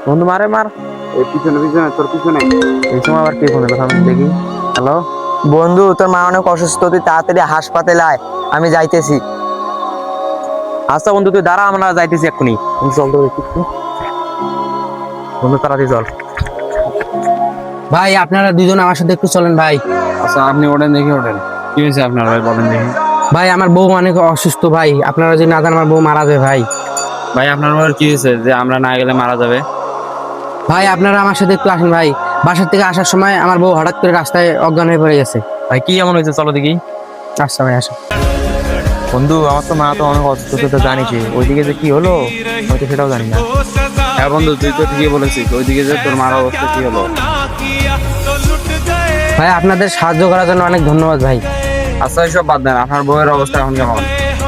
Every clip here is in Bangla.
বন্ধু মারে মার। এই পিছনে পিছনে তোর পিছনে। এই সময় আবার কে ফোনে কথা আমি দেখি। হ্যালো বন্ধু, তোর মা অনেক অসুস্থ, তুই তাড়াতাড়ি হাসপাতালে আয়, আমি যাইতেছি। আচ্ছা বন্ধু তুই দাঁড়া, আমরা যাইতেছি এক্ষুনি। তুমি চল তো দেখি একটু। বন্ধু তাড়াতাড়ি চল। ভাই আপনারা দুজন আমার সাথে একটু চলেন ভাই। আচ্ছা আপনি ওঠেন, দেখি ওঠেন। কি হয়েছে আপনার ভাই, বলেন দেখি। ভাই আমার বউ অনেক অসুস্থ ভাই, আপনারা যদি না যান আমার বউ মারা যাবে ভাই। ভাই আপনার ভাই কি হয়েছে যে আমরা না গেলে মারা যাবে? ভাই আপনারা আমার সাথে একটু আসেন ভাই, বাসার থেকে আসার সময় আমার বউ হঠাৎ করে রাস্তায় অজ্ঞান হয়ে পড়ে গেছে। ভাই কি এমন হয়েছে চলো দেখি। আচ্ছা ভাই আসো। বন্ধু আমার তো মা তো অনেক অসুস্থ, তুই তো জানিস ওইদিকে যে কি হলো আমি তো সেটাও জানি না। হ্যাঁ বন্ধু তুই তো ঠিকই বলেছিস, ওইদিকে যে তোর মার অবস্থা কি হলো। ভাই আপনাদের সাহায্য করার জন্য অনেক ধন্যবাদ ভাই। আচ্ছা এসব বাদ দেন, আপনার বউয়ের অবস্থা এখন কেমন?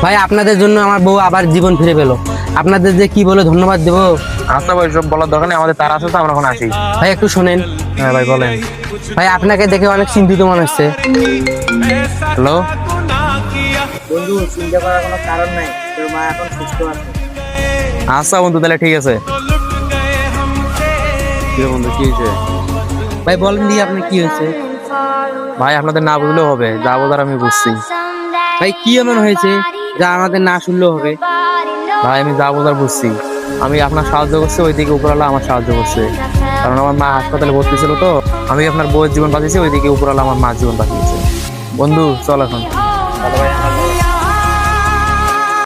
ভাই আপনাদের জন্য আমার বউ আবার জীবন ফিরে পেলো, আপনাদের যে কি বলে ধন্যবাদ দেবো। আচ্ছা ভাই সব বলার দরকার নেই, আমাদের তার আছে তো আমরা এখন আসি। ভাই একটু শোনেন। হ্যাঁ ভাই বলেন। ভাই আপনাকে দেখে অনেক চিন্তিত মনে হচ্ছে। হ্যালো বন্ধু, চিন্তা করার কোনো কারণ নাই, তোর মা এখন সুস্থ আছে। আচ্ছা বন্ধু তাহলে ঠিক আছে। কি রে বন্ধু কি হয়েছে? ভাই বলেন দি আপনি কি হয়েছে। ভাই আপনাদের না বুঝলেও হবে, যা বোঝার আমি বুঝছি। ভাই কি এমন হয়েছে যা আমাদের না শুনলেও হবে। ভাই আমি যা বোঝার বুঝছি, আমি আপনার সাহায্য করছি, ওইদিকে উপরওয়ালা আমার সাহায্য করছে। কারণ আমার মা হাসপাতালে ভর্তি ছিল, তো আমি আপনার বউয়ের জীবন বাঁচিয়েছি, ওইদিকে উপরওয়ালা আমার মার জীবন বাঁচিয়েছে। বন্ধু চল এখন।